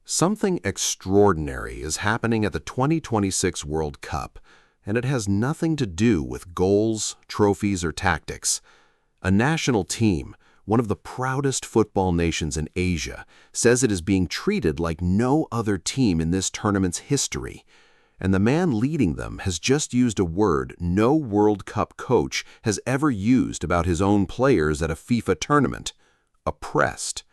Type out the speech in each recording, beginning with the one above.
Something extraordinary is happening at the 2026 World Cup, and it has nothing to do with goals, trophies, or tactics. A national team, one of the proudest football nations in Asia, says it is being treated like no other team in this tournament's history. And the man leading them has just used a word no World Cup coach has ever used about his own players at a FIFA tournament: oppressed.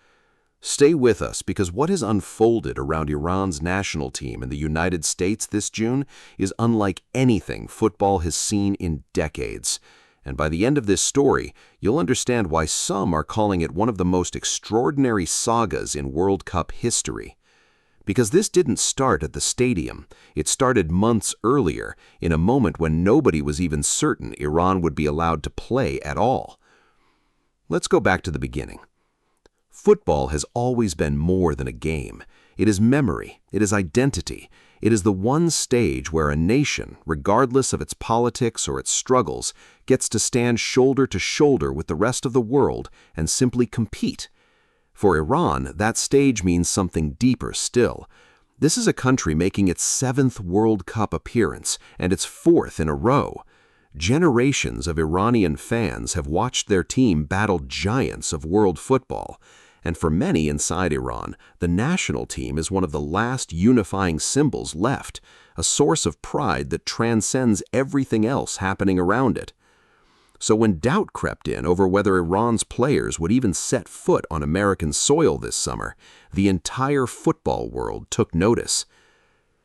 Stay with us, because what has unfolded around Iran's national team in the United States this June is unlike anything football has seen in decades. And by the end of this story, you'll understand why some are calling it one of the most extraordinary sagas in World Cup history. Because this didn't start at the stadium. It started months earlier, in a moment when nobody was even certain Iran would be allowed to play at all. Let's go back to the beginning. Football has always been more than a game. It is memory, it is identity, it is the one stage where a nation, regardless of its politics or its struggles, gets to stand shoulder to shoulder with the rest of the world and simply compete. For Iran, that stage means something deeper still. This is a country making its 7th World Cup appearance and its 4th in a row. Generations of Iranian fans have watched their team battle giants of world football. And for many inside Iran, the national team is one of the last unifying symbols left, a source of pride that transcends everything else happening around it. So when doubt crept in over whether Iran's players would even set foot on American soil this summer, the entire football world took notice.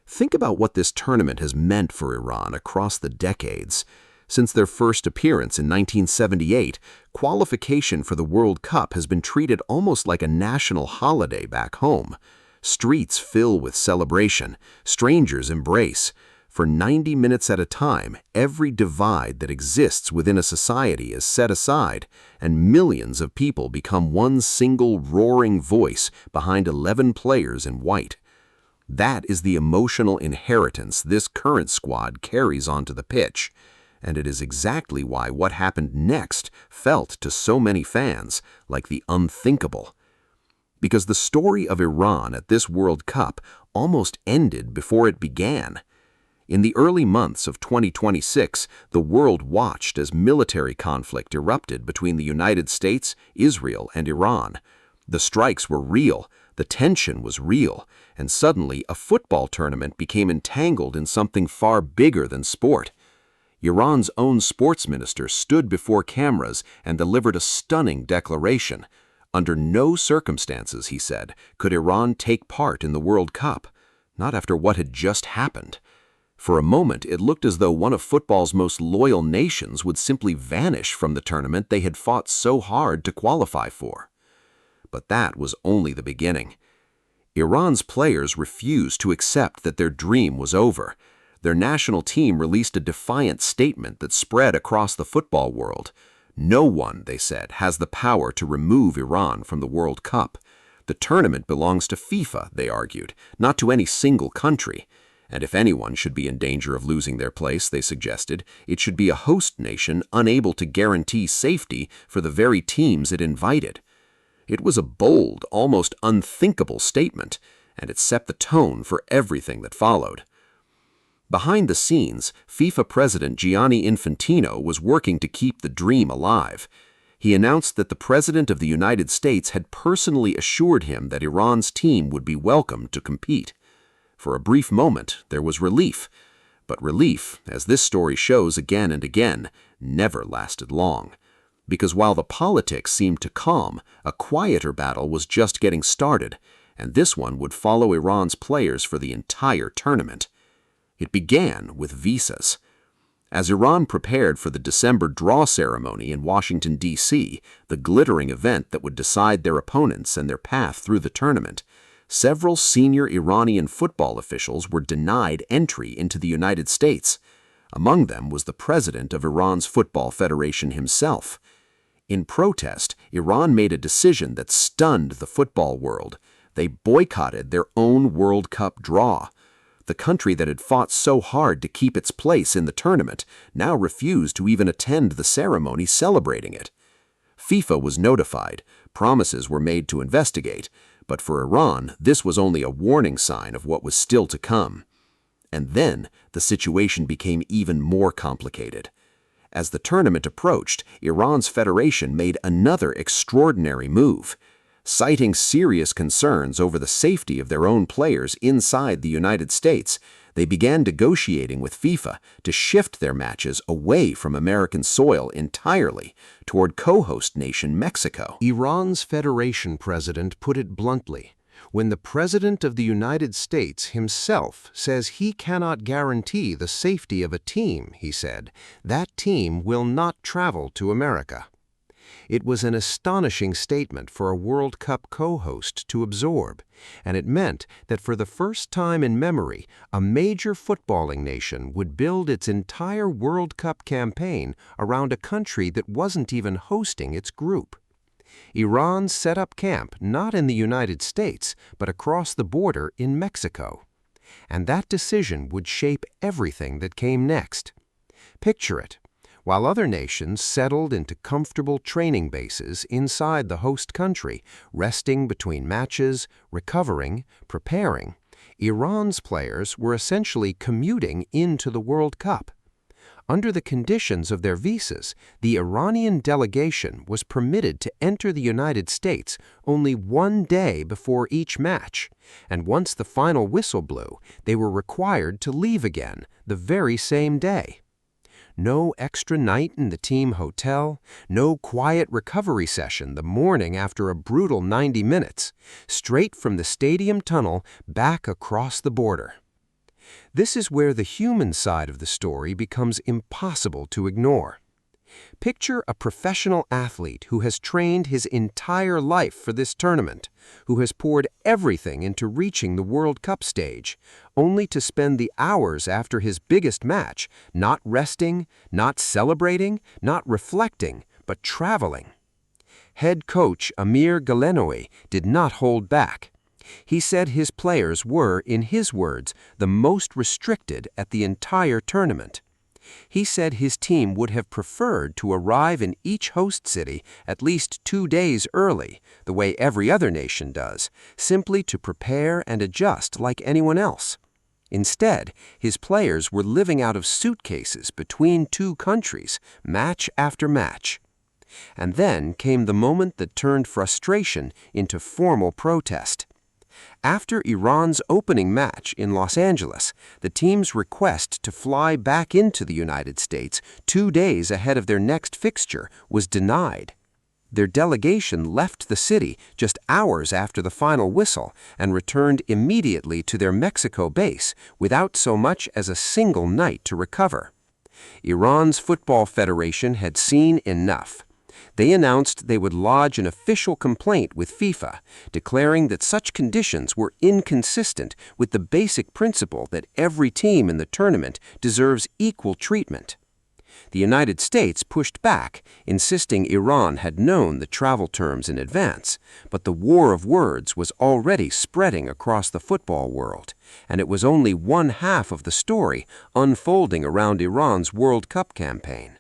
Think about what this tournament has meant for Iran across the decades. Since their first appearance in 1978, qualification for the World Cup has been treated almost like a national holiday back home. Streets fill with celebration, strangers embrace. For 90 minutes at a time, every divide that exists within a society is set aside, and millions of people become one single roaring voice behind 11 players in white. That is the emotional inheritance this current squad carries onto the pitch. And it is exactly why what happened next felt to so many fans like the unthinkable. Because the story of Iran at this World Cup almost ended before it began. In the early months of 2026, the world watched as military conflict erupted between the United States, Israel, and Iran. The strikes were real, the tension was real, and suddenly a football tournament became entangled in something far bigger than sport. Iran's own sports minister stood before cameras and delivered a stunning declaration. Under no circumstances, he said, could Iran take part in the World Cup, not after what had just happened. For a moment, it looked as though one of football's most loyal nations would simply vanish from the tournament they had fought so hard to qualify for. But that was only the beginning. Iran's players refused to accept that their dream was over. Their national team released a defiant statement that spread across the football world. No one, they said, has the power to remove Iran from the World Cup. The tournament belongs to FIFA, they argued, not to any single country. And if anyone should be in danger of losing their place, they suggested, it should be a host nation unable to guarantee safety for the very teams it invited. It was a bold, almost unthinkable statement, and it set the tone for everything that followed. Behind the scenes, FIFA president Gianni Infantino was working to keep the dream alive. He announced that the President of the United States had personally assured him that Iran's team would be welcome to compete. For a brief moment, there was relief. But relief, as this story shows again and again, never lasted long. Because while the politics seemed to calm, a quieter battle was just getting started, and this one would follow Iran's players for the entire tournament. It began with visas. As Iran prepared for the December draw ceremony in Washington, D.C., the glittering event that would decide their opponents and their path through the tournament, several senior Iranian football officials were denied entry into the United States. Among them was the president of Iran's Football Federation himself. In protest, Iran made a decision that stunned the football world. They boycotted their own World Cup draw. The country that had fought so hard to keep its place in the tournament now refused to even attend the ceremony celebrating it. FIFA was notified, promises were made to investigate, But for Iran, this was only a warning sign of what was still to come. And then, the situation became even more complicated. As the tournament approached, Iran's federation made another extraordinary move. Citing serious concerns over the safety of their own players inside the United States, they began negotiating with FIFA to shift their matches away from American soil entirely toward co-host nation Mexico. Iran's federation president put it bluntly: when the President of the United States himself says he cannot guarantee the safety of a team, he said, that team will not travel to America. It was an astonishing statement for a World Cup co-host to absorb, and it meant that for the first time in memory, a major footballing nation would build its entire World Cup campaign around a country that wasn't even hosting its group. Iran set up camp not in the United States, but across the border in Mexico. And that decision would shape everything that came next. Picture it. While other nations settled into comfortable training bases inside the host country, resting between matches, recovering, preparing, Iran's players were essentially commuting into the World Cup. Under the conditions of their visas, the Iranian delegation was permitted to enter the United States only one day before each match, and once the final whistle blew, they were required to leave again the very same day. No extra night in the team hotel, no quiet recovery session the morning after a brutal 90 minutes, straight from the stadium tunnel back across the border. This is where the human side of the story becomes impossible to ignore. Picture a professional athlete who has trained his entire life for this tournament, who has poured everything into reaching the World Cup stage, only to spend the hours after his biggest match not resting, not celebrating, not reflecting, but traveling. Head coach Amir Galenoui did not hold back. He said his players were, in his words, the most restricted at the entire tournament. He said his team would have preferred to arrive in each host city at least 2 days early, the way every other nation does, simply to prepare and adjust like anyone else. Instead, his players were living out of suitcases between 2 countries, match after match. And then came the moment that turned frustration into formal protest. After Iran's opening match in Los Angeles, the team's request to fly back into the United States 2 days ahead of their next fixture was denied. Their delegation left the city just hours after the final whistle and returned immediately to their Mexico base without so much as a single night to recover. Iran's Football Federation had seen enough. They announced they would lodge an official complaint with FIFA, declaring that such conditions were inconsistent with the basic principle that every team in the tournament deserves equal treatment. The United States pushed back, insisting Iran had known the travel terms in advance, but the war of words was already spreading across the football world, and it was only one half of the story unfolding around Iran's World Cup campaign.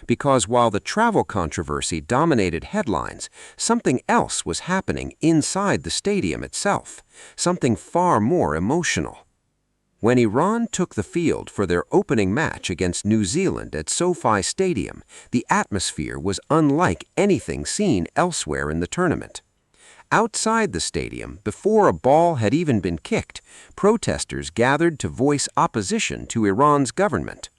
Because while the travel controversy dominated headlines, something else was happening inside the stadium itself, something far more emotional. When Iran took the field for their opening match against New Zealand at SoFi Stadium, the atmosphere was unlike anything seen elsewhere in the tournament. Outside the stadium, before a ball had even been kicked, protesters gathered to voice opposition to Iran's government.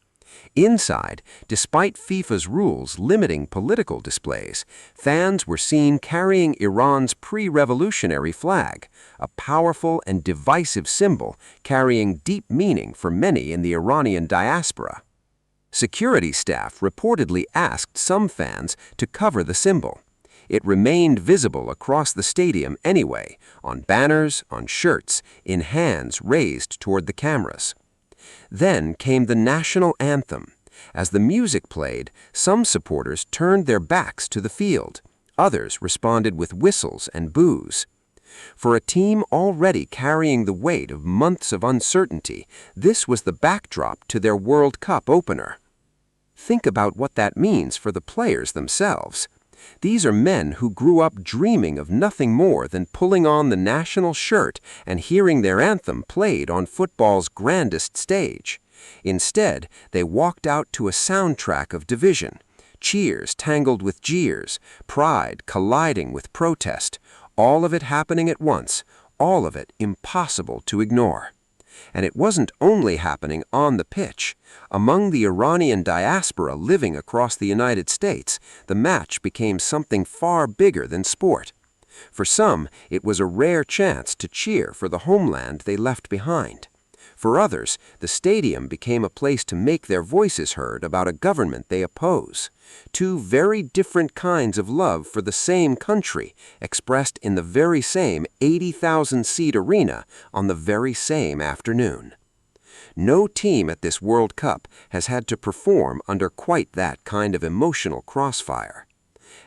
Inside, despite FIFA's rules limiting political displays, fans were seen carrying Iran's pre-revolutionary flag, a powerful and divisive symbol carrying deep meaning for many in the Iranian diaspora. Security staff reportedly asked some fans to cover the symbol. It remained visible across the stadium anyway, on banners, on shirts, in hands raised toward the cameras. Then came the national anthem. As the music played, some supporters turned their backs to the field. Others responded with whistles and boos. For a team already carrying the weight of months of uncertainty, this was the backdrop to their World Cup opener. Think about what that means for the players themselves. These are men who grew up dreaming of nothing more than pulling on the national shirt and hearing their anthem played on football's grandest stage. Instead, they walked out to a soundtrack of division, cheers tangled with jeers, pride colliding with protest, all of it happening at once, all of it impossible to ignore. And it wasn't only happening on the pitch. Among the Iranian diaspora living across the United States, the match became something far bigger than sport. For some, it was a rare chance to cheer for the homeland they left behind. For others, the stadium became a place to make their voices heard about a government they oppose. Two very different kinds of love for the same country, expressed in the very same 80,000-seat arena on the very same afternoon. No team at this World Cup has had to perform under quite that kind of emotional crossfire.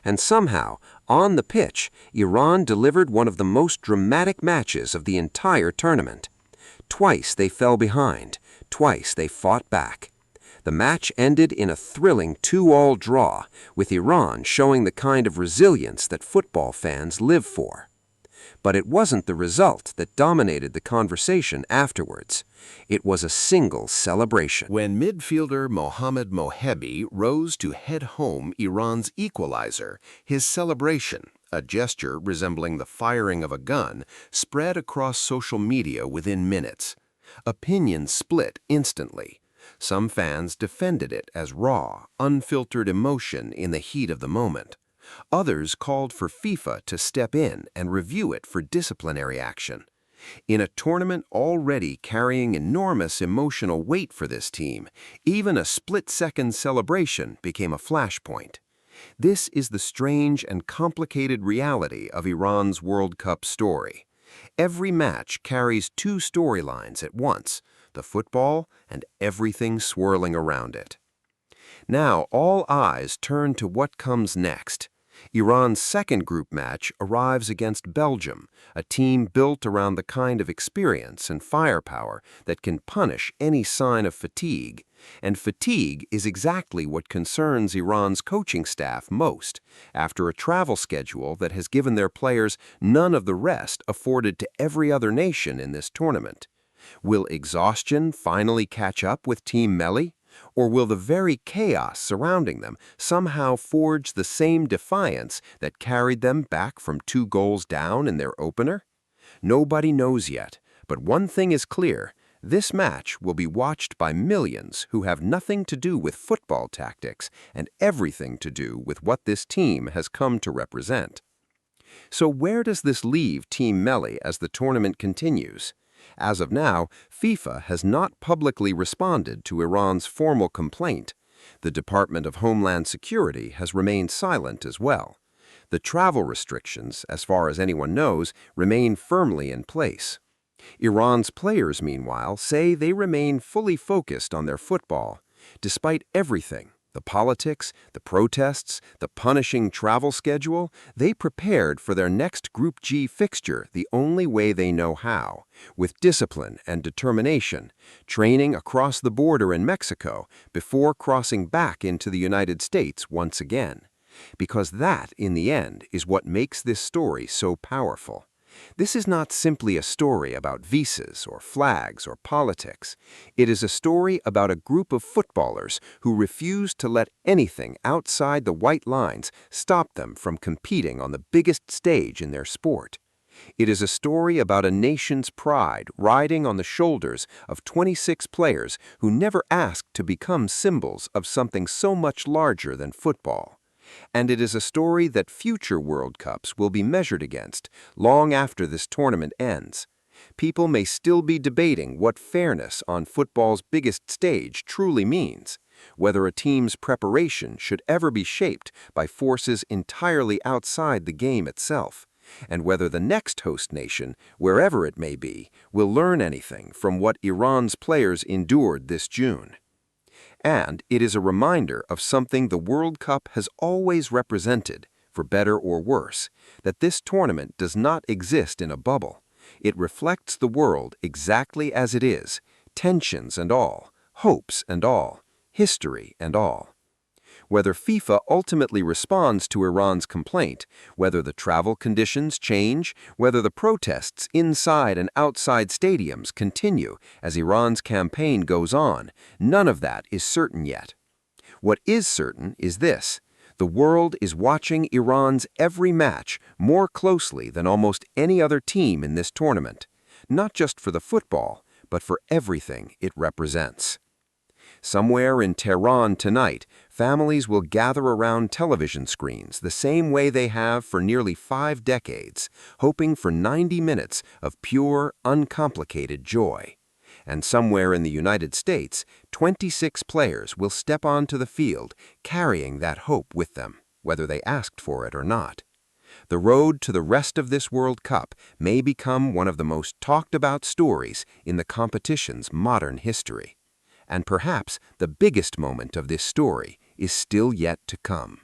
And somehow, on the pitch, Iran delivered one of the most dramatic matches of the entire tournament. Twice they fell behind, twice they fought back. The match ended in a thrilling 2-all draw, with Iran showing the kind of resilience that football fans live for. But it wasn't the result that dominated the conversation afterwards. It was a single celebration. When midfielder Mohammad Mohebi rose to head home Iran's equalizer, his celebration, a gesture resembling the firing of a gun, spread across social media within minutes. Opinions split instantly. Some fans defended it as raw, unfiltered emotion in the heat of the moment. Others called for FIFA to step in and review it for disciplinary action. In a tournament already carrying enormous emotional weight for this team, even a split-second celebration became a flashpoint. This is the strange and complicated reality of Iran's World Cup story. Every match carries two storylines at once, the football and everything swirling around it. Now all eyes turn to what comes next. Iran's second group match arrives against Belgium, a team built around the kind of experience and firepower that can punish any sign of fatigue. And fatigue is exactly what concerns Iran's coaching staff most, after a travel schedule that has given their players none of the rest afforded to every other nation in this tournament. Will exhaustion finally catch up with Team Melli? Or will the very chaos surrounding them somehow forge the same defiance that carried them back from 2 goals down in their opener? Nobody knows yet, but one thing is clear. This match will be watched by millions who have nothing to do with football tactics and everything to do with what this team has come to represent. So where does this leave Team Melli as the tournament continues? As of now, FIFA has not publicly responded to Iran's formal complaint. The Department of Homeland Security has remained silent as well. The travel restrictions, as far as anyone knows, remain firmly in place. Iran's players, meanwhile, say they remain fully focused on their football. Despite everything, the politics, the protests, the punishing travel schedule, they prepared for their next Group G fixture the only way they know how, with discipline and determination, training across the border in Mexico before crossing back into the United States once again. Because that, in the end, is what makes this story so powerful. This is not simply a story about visas or flags or politics. It is a story about a group of footballers who refuse to let anything outside the white lines stop them from competing on the biggest stage in their sport. It is a story about a nation's pride riding on the shoulders of 26 players who never asked to become symbols of something so much larger than football. And it is a story that future World Cups will be measured against long after this tournament ends. People may still be debating what fairness on football's biggest stage truly means, whether a team's preparation should ever be shaped by forces entirely outside the game itself, and whether the next host nation, wherever it may be, will learn anything from what Iran's players endured this June. And it is a reminder of something the World Cup has always represented, for better or worse, that this tournament does not exist in a bubble. It reflects the world exactly as it is, tensions and all, hopes and all, history and all. Whether FIFA ultimately responds to Iran's complaint, whether the travel conditions change, whether the protests inside and outside stadiums continue as Iran's campaign goes on, none of that is certain yet. What is certain is this: the world is watching Iran's every match more closely than almost any other team in this tournament, not just for the football, but for everything it represents. Somewhere in Tehran tonight, families will gather around television screens the same way they have for nearly 5 decades, hoping for 90 minutes of pure, uncomplicated joy. And somewhere in the United States, 26 players will step onto the field carrying that hope with them, whether they asked for it or not. The road to the rest of this World Cup may become one of the most talked about stories in the competition's modern history. And perhaps the biggest moment of this story is still yet to come.